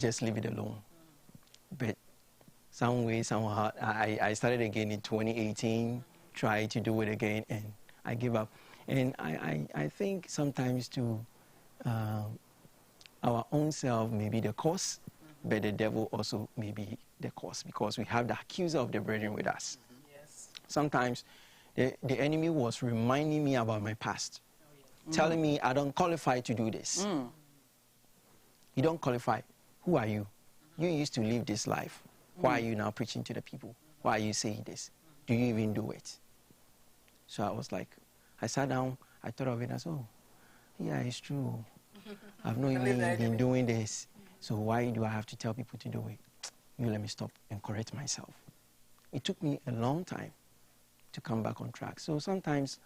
just leave it alone. But some way, somehow, I started again in 2018, tried to do it again, and I give up. And I think sometimes to our own self may be the cause, but the devil also may be the cause, because we have the accuser of the brethren with us. Yes. Sometimes the enemy was reminding me about my past, telling me I don't qualify to do this. You don't qualify. Who are you? You used to live this life. Why are you now preaching to the people? Why are you saying this? Do you even do it? So I was like, I sat down, I thought of it, and I said, oh, yeah, it's true. I've not even been doing this. So why do I have to tell people to do it? You let me stop and correct myself. It took me a long time to come back on track. So sometimes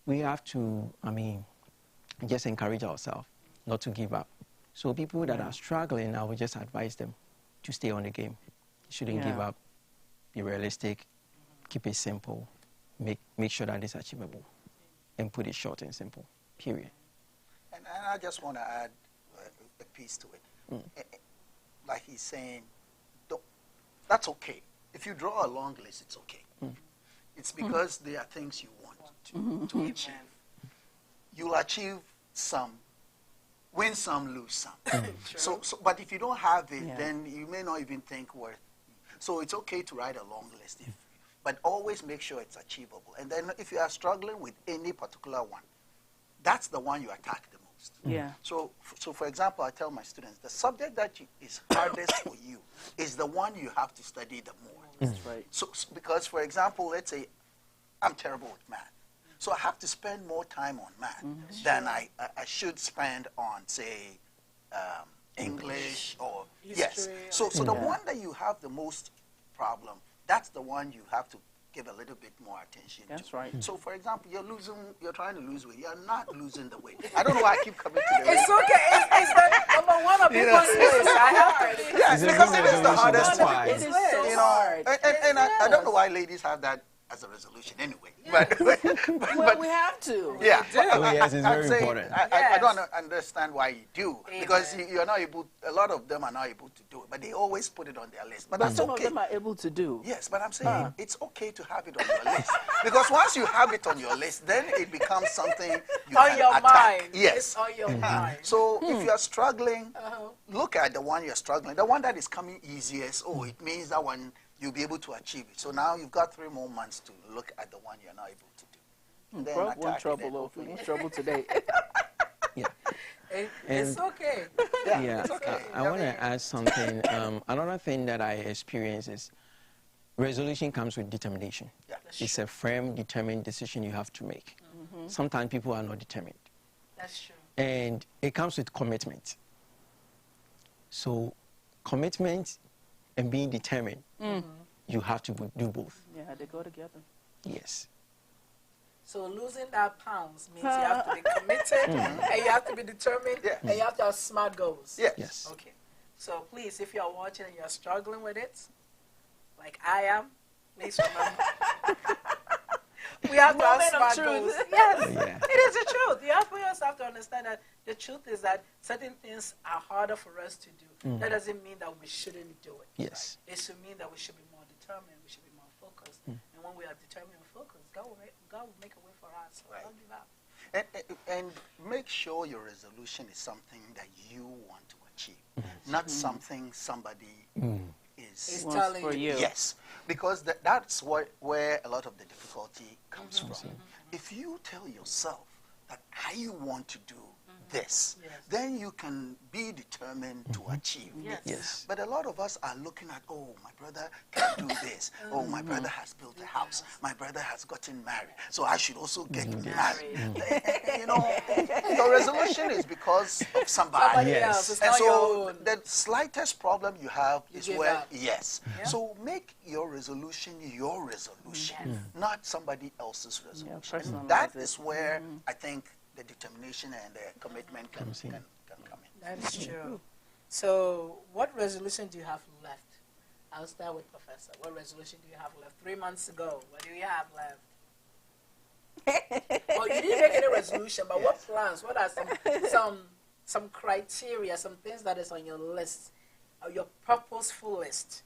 we have to, just encourage ourselves not to give up. So people that are struggling, I would just advise them to stay on the game. You shouldn't give up. Be realistic. Keep it simple. Make sure that it's achievable. And put it short and simple. Period. And I just want to add a piece to it. Like he's saying, that's okay. If you draw a long list, it's okay. It's because there are things you want to achieve. You'll achieve some, win some, lose some. So, but if you don't have it, then you may not even think worth. So it's okay to write a long list, but always make sure it's achievable. And then if you are struggling with any particular one, that's the one you attack the most. So for example, I tell my students, the subject that is hardest for you is the one you have to study the more. That's right. So because, for example, let's say I'm terrible with math. So I have to spend more time on math than I should spend on, say, English or history. So the one that you have the most problem, that's the one you have to give a little bit more attention to. That's right. So, for example, you're trying to lose weight. You're not losing the weight. I don't know why I keep coming to the weight. It's okay. It's the number one of people's list. I have to. Yes, because it is the hardest one. It is so hard. And I don't know why ladies have that as a resolution anyway. But Well, we have to. yeah. Yes, it's very I'm saying, important. I don't understand why you do, because you're not able. A lot of them are not able to do it, but they always put it on their list. But that's Some okay. of them are able to do. Yes, but I'm saying it's okay to have it on your list, because once you have it on your list, then it becomes something you On can your attack. mind. Yes. It's on your mind. So if you are struggling, look at the one you're struggling. The one that is coming easiest. Oh, it means that one you'll be able to achieve it. So now you've got 3 more months to look at the one you're not able to do. And then Bro, attack we're in it, trouble, then though. hopefully- We're in trouble today. It's okay. Yeah, it's okay. I want to add something. Another thing that I experience is resolution comes with determination. Yeah. It's a firm, determined decision you have to make. Sometimes people are not determined. That's true. And it comes with commitment. So commitment and being determined, you have to do both. Yeah, they go together. Yes. So losing that pounds means you have to be committed and you have to be determined and you have to have smart goals. Yes. Yes. Okay. So please, if you're watching and you're struggling with it, like I am, please remember. We have to have smart goals. Yes, Yeah. it is the truth. We also have to understand that the truth is that certain things are harder for us to do. That doesn't mean that we shouldn't do it. Yes. It should mean that we should be more determined, we should be more focused. And when we are determined and focused, God will make a way for us. So don't give up. And make sure your resolution is something that you want to achieve, not something somebody is Wants telling for you. Yes, because that's where a lot of the difficulty comes from. If you tell yourself that I want to do this, then you can be determined to achieve it. Yes. But a lot of us are looking at, oh, my brother can do this. Oh, my brother has built a house. My brother has gotten married. So I should also get married. You know, your resolution is because of somebody. Somebody Yes. else. It's And not your so own. the slightest problem you have is give where, up. yes. Yeah. So make your resolution your resolution, not somebody else's resolution. And personalize that it. is where I think the determination and the commitment can come in. That is true. So what resolution do you have left? I'll start with Professor. What resolution do you have left? 3 months ago, what do you have left? Oh, you didn't make any resolution, but what plans? What are some criteria, some things that is on your list your purposeful list.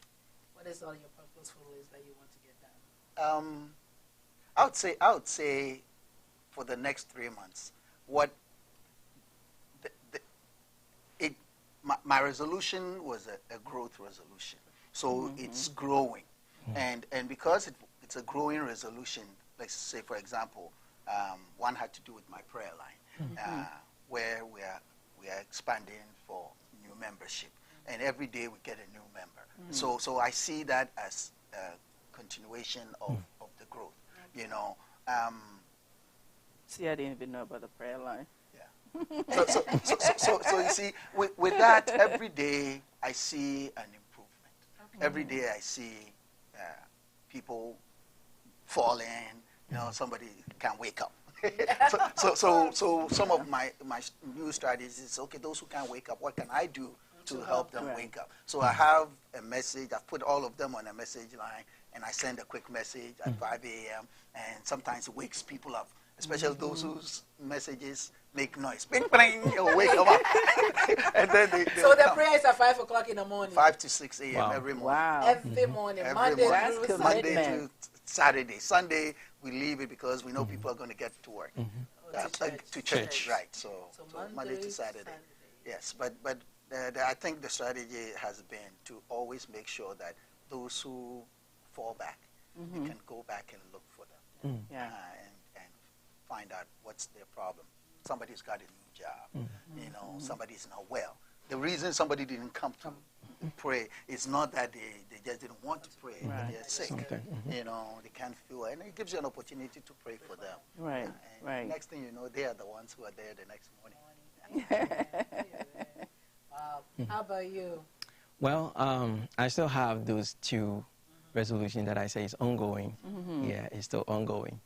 What is on your purposeful list that you want to get done? I would say for the next 3 months, what my resolution was a growth resolution. So it's growing. And because it's a growing resolution, let's say, for example, one had to do with my prayer line, where we are expanding for new membership. And every day we get a new member. So I see that as a continuation of the growth, you know. See, I didn't even know about the prayer line. So you see, with that, every day I see an improvement. Every day I see people falling. You know, somebody can wake up. so some of my new strategies is, okay, those who can't wake up, what can I do to help them wake up? So I have a message. I've put all of them on a message line, and I send a quick message at 5 a.m. And sometimes it wakes people up, especially those whose messages make noise. Bing, bing, it'll wake them up. And then so the prayer is at 5 o'clock in the morning? 5 to 6 a.m. Wow. every morning. Wow. Every morning, Monday through Monday Saturday. to Saturday. Sunday, we leave it because we know people are going to get to work. To church, right. So Monday to Saturday. Yes, but I think the strategy has been to always make sure that those who fall back, you can go back and look for them and find out what's their problem. Somebody's got a new job, you know, somebody's not well. The reason somebody didn't come to pray is not that they just didn't want to pray, but they're sick. You know, they can't feel, and it gives you an opportunity to pray for them. Right, right. Next thing you know, they are the ones who are there the next morning. Wow. How about you? Well, I still have those two resolutions that I say is ongoing. Yeah, it's still ongoing.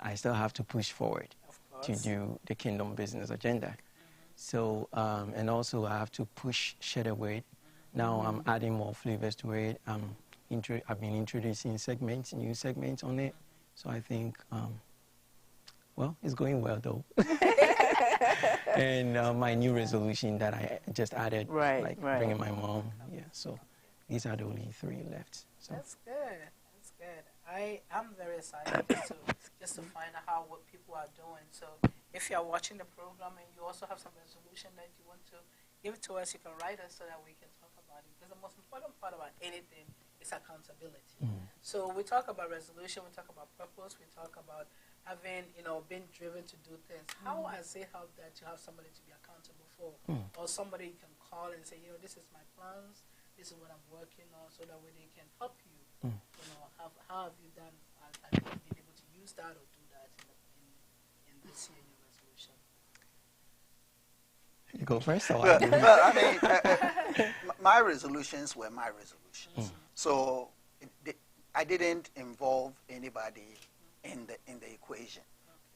I still have to push forward to do the Kingdom Business Agenda. So, and also I have to push Share the Word. Now I'm adding more flavors to it. I've been introducing segments, new segments on it. So I think, well, it's going well though. And my new resolution that I just added, bringing my mom. Yeah, so these are the only 3 left. So. That's good. That's good. I'm very excited just to find out what people are doing. So if you're watching the program and you also have some resolution that you want to give it to us, you can write us so that we can talk about it. Because the most important part about anything is accountability. So we talk about resolution, we talk about purpose, we talk about having, being driven to do things. How has it helped that you have somebody to be accountable for? Or somebody you can call and say, this is my plans, this is what I'm working on, so that way they can help you. How have you done? Have you been able to use that or do that in this year in your resolution? You go first? Or well, I mean, my resolutions were my resolutions. So I didn't involve anybody in the equation.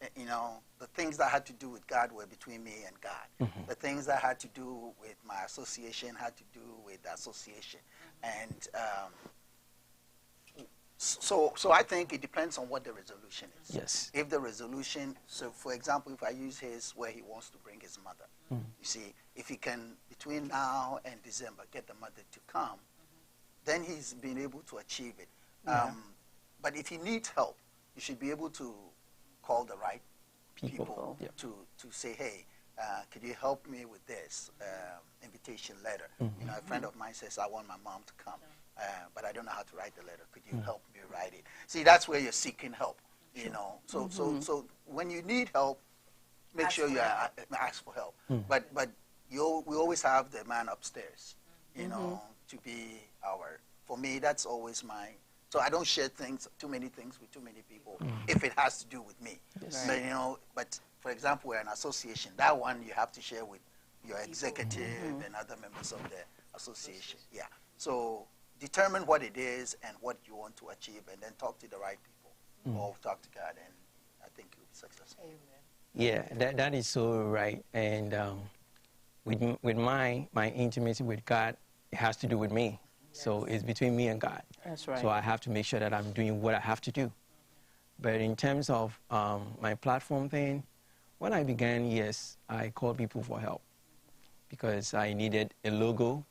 The things that had to do with God were between me and God. The things that had to do with my association had to do with the association. And so I think it depends on what the resolution is. Yes. If the resolution, so for example, if I use his where he wants to bring his mother, you see, if he can, between now and December, get the mother to come, then he's been able to achieve it. But if he needs help, you should be able to call the right people to say, hey, could you help me with this invitation letter? A friend of mine says, I want my mom to come, but I don't know how to write the letter. Could you help me write it? See, that's where you're seeking help, So when you need help, make sure you ask for help. But we always have the man upstairs, to be for me, that's always so I don't share too many things with too many people if it has to do with me. Yes. But for example, we're an association. That one you have to share with your executive and other members of the association. Yeah. So determine what it is and what you want to achieve, and then talk to the right people or talk to God, and I think you'll be successful. Amen. Yeah, that is so right. And with my intimacy with God, it has to do with me. So it's between me and God. That's right. So I have to make sure that I'm doing what I have to do. But in terms of my platform thing, when I began, yes, I called people for help because I needed a logo.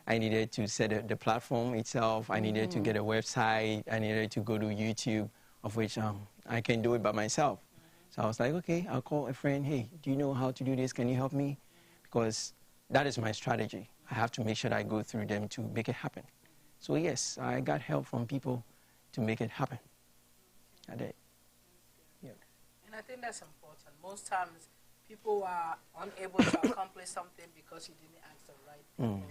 I needed to set the platform itself. I needed to get a website. I needed to go to YouTube, of which I can do it by myself. So I was like, okay, I'll call a friend. Hey, do you know how to do this? Can you help me? Because that is my strategy. I have to make sure that I go through them to make it happen. So yes, I got help from people to make it happen. I did. Yeah. And I think that's important. Most times, people are unable to accomplish something because you didn't ask the right people.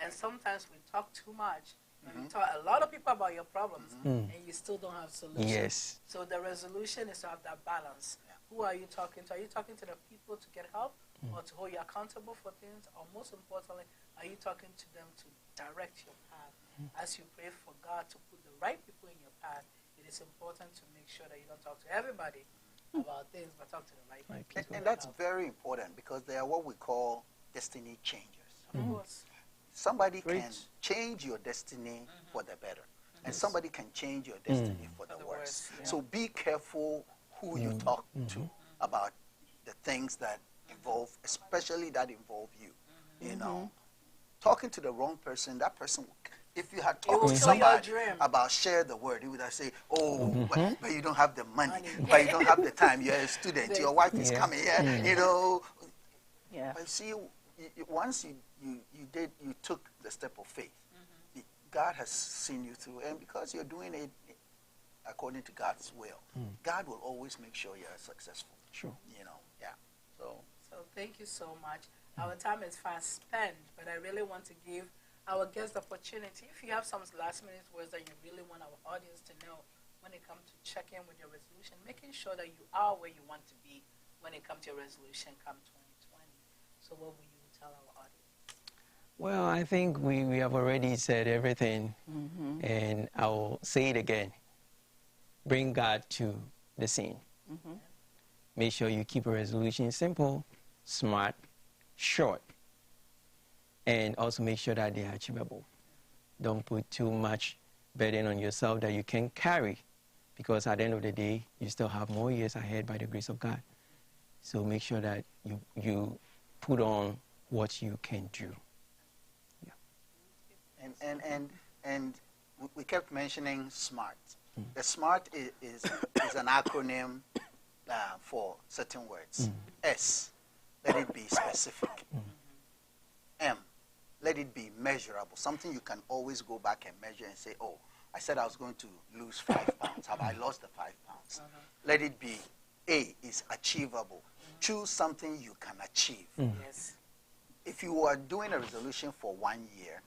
And sometimes we talk too much. And we talk a lot of people about your problems, and you still don't have solutions. Yes. So the resolution is to have that balance. Who are you talking to? Are you talking to the people to get help, or to hold you accountable for things? Or most importantly, are you talking to them to direct your path? As you pray for God to put the right people in your path, it is important to make sure that you don't talk to everybody about things, but talk to the right people. And that's very important, because they are what we call destiny changers. Of course. Somebody can change your destiny for the better, and somebody can change your destiny for the worse. Yeah. So be careful who you talk to about the things that involve, especially that involve you. You know, talking to the wrong person, that person, if you had talked to somebody about share the word, he would have said, oh, but you don't have the money, but you don't have the time, you're a student, your wife is coming here, you know. Yeah. But see, once you took the step of faith, God has seen you through, and because you're doing it according to God's will, God will always make sure you're successful. Sure. You know, yeah. So Thank you so much. Our time is fast spent, but I really want to give our guests the opportunity. If you have some last-minute words that you really want our audience to know when it comes to check in with your resolution, making sure that you are where you want to be when it comes to your resolution come 2020. So what will you tell our audience? Well, I think we have already said everything, and I will say it again. Bring God to the scene. Make sure you keep a resolution simple, smart, short, and also make sure that they are achievable. Don't put too much burden on yourself that you can carry, because at the end of the day, you still have more years ahead by the grace of God. So make sure that you put on what you can do. and we kept mentioning SMART. The SMART is an acronym for certain words. S, let it be specific. M, let it be measurable, something you can always go back and measure and say, oh, I said I was going to lose 5 pounds. Have I lost the 5 pounds? Let it be, A, is achievable. Choose something you can achieve. Yes. If you are doing a resolution for 1 year,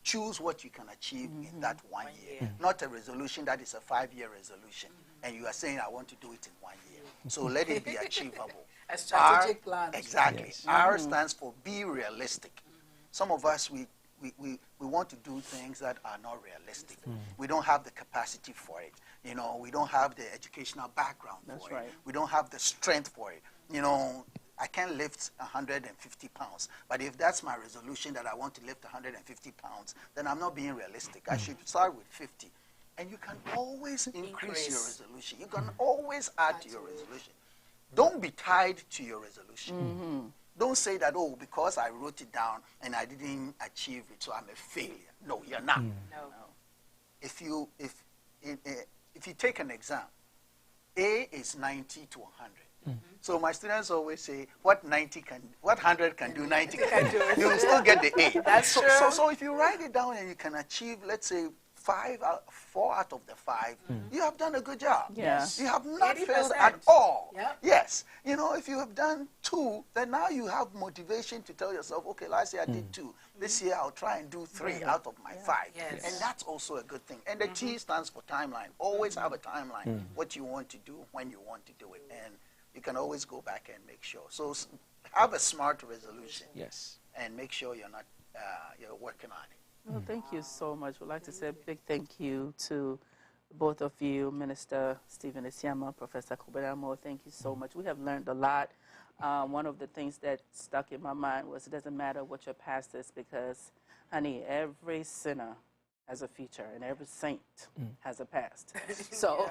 choose what you can achieve in that 1 year, not a resolution that is a 5-year resolution, and you are saying, I want to do it in 1 year. So let it be achievable. A strategic plan. Exactly. Yes. R stands for be realistic. Some of us, we want to do things that are not realistic. We don't have the capacity for it. You know, we don't have the educational background for it. We don't have the strength for it. You know, I can't lift 150 pounds. But if that's my resolution that I want to lift 150 pounds, then I'm not being realistic. I should start with 50. And you can always increase your resolution. You can always add to your resolution. Don't be tied to your resolution. Don't say that, oh, because I wrote it down and I didn't achieve it, so I'm a failure. No, you're not. No. If you take an exam, A is 90 to 100. So my students always say, what 100 can do, 90 can do. You will still get the A. That's true. So if you write it down and you can achieve, let's say, 4 out of the 5, you have done a good job. Yes. You have not 80%. failed at all. Yep. Yes. You know, if you have done 2, then now you have motivation to tell yourself, okay, last year I did 2. This year I'll try and do 3 out of my 5. Yes. And that's also a good thing. And the T stands for timeline. Always have a timeline, what you want to do, when you want to do it. And you can always go back and make sure. So have a SMART resolution. Yes. And make sure you're not, you're working on it. Well, thank you so much. We'd like to say a big thank you to both of you, Minister Stephen Isiama, Professor Kobedamo. Thank you so much. We have learned a lot. One of the things that stuck in my mind was it doesn't matter what your past is, because, honey, every sinner has a future and every saint has a past. So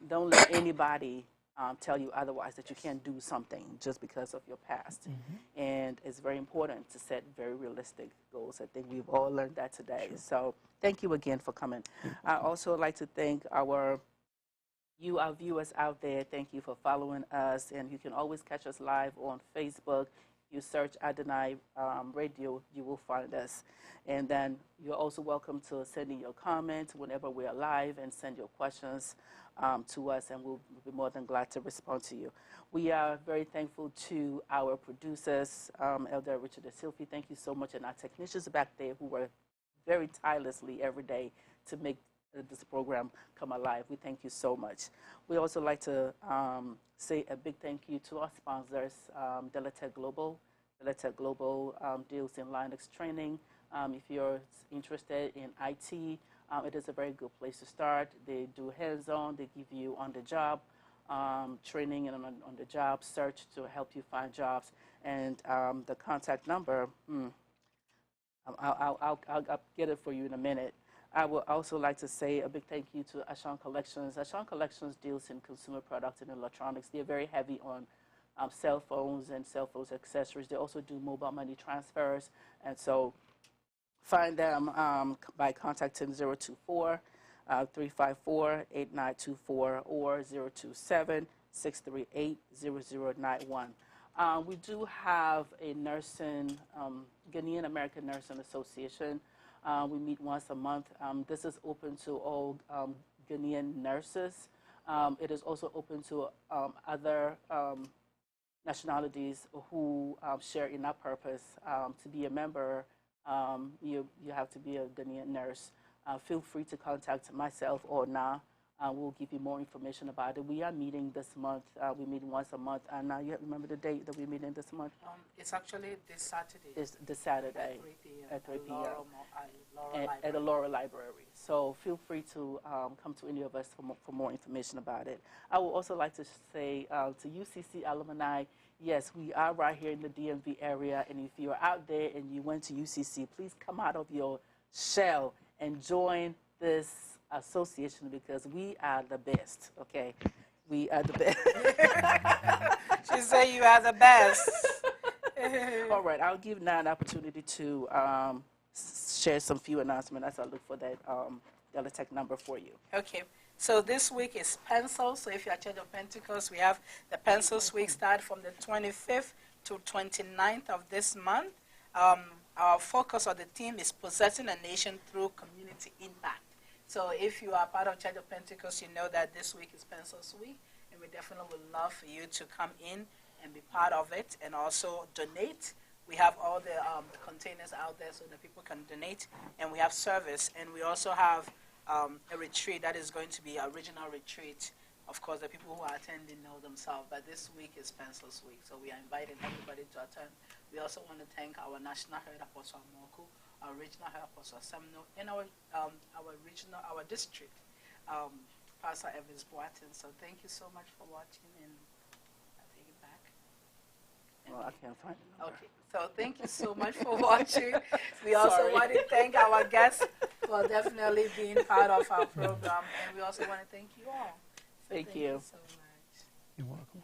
don't let anybody tell you otherwise, that you can't do something just because of your past. And it's very important to set very realistic goals. I think we've all learned that today. So thank you again for coming. I also like to thank our viewers out there. Thank you for following us. And you can always catch us live on Facebook. You search Adonai Radio, you will find us. And then you're also welcome to send in your comments whenever we're live and send your questions to us, and we'll be more than glad to respond to you. We are very thankful to our producers, Elder Richard and Sylvie. Thank you so much. And our technicians back there who work very tirelessly every day to make this program come alive. We thank you so much. We also like to say a big thank you to our sponsors, Delatec Global. Delatec Global deals in Linux training. If you're interested in IT, it is a very good place to start. They do hands-on. They give you on-the-job training and on-the-job search to help you find jobs. And the contact number, I'll get it for you in a minute. I would also like to say a big thank you to Ashan Collections. Ashan Collections deals in consumer products and electronics. They're very heavy on cell phones and cell phones accessories. They also do mobile money transfers. And so find them by contacting 024-354-8924 or 027-638-0091. We do have a nursing, Ghanaian American Nursing Association. We meet once a month. This is open to all Ghanaian nurses. It is also open to other nationalities who share in our purpose. To be a member, you have to be a Ghanaian nurse. Feel free to contact myself or Na. We'll give you more information about it. We are meeting this month. We meet once a month. And now you remember the date that we're meeting this month? It's actually this Saturday. It's this Saturday at 3 p.m. At the Laurel Library. So feel free to come to any of us for more information about it. I would also like to say to UCC alumni, yes, we are right here in the DMV area. And if you're out there and you went to UCC, please come out of your shell and join this association, because we are the best, okay? We are the best. She said you are the best. All right, I'll give now an opportunity to share some few announcements as I look for that Delatec number for you. Okay, so this week is Pencils. So if you're at Church of Pentecost, we have the Pencils Week start from the 25th to 29th of this month. Our focus or the theme is Possessing a Nation Through Community Impact. So if you are part of Church of Pentecost, you know that this week is Pencils Week, and we definitely would love for you to come in and be part of it and also donate. We have all the containers out there so that people can donate, and we have service, and we also have a retreat that is going to be an original retreat. Of course, the people who are attending know themselves, but this week is Pencils Week, so we are inviting everybody to attend. We also want to thank our National Head Apostle Amoku, our regional head Apostle Semno, and our district, Pastor Evans Boateng. So thank you so much for watching, and I'll take it back. Well, I can't find it. Okay, so thank you so much for watching. We also want to thank our guests for definitely being part of our program, and we also want to thank you all. So Thank you so much. You're welcome.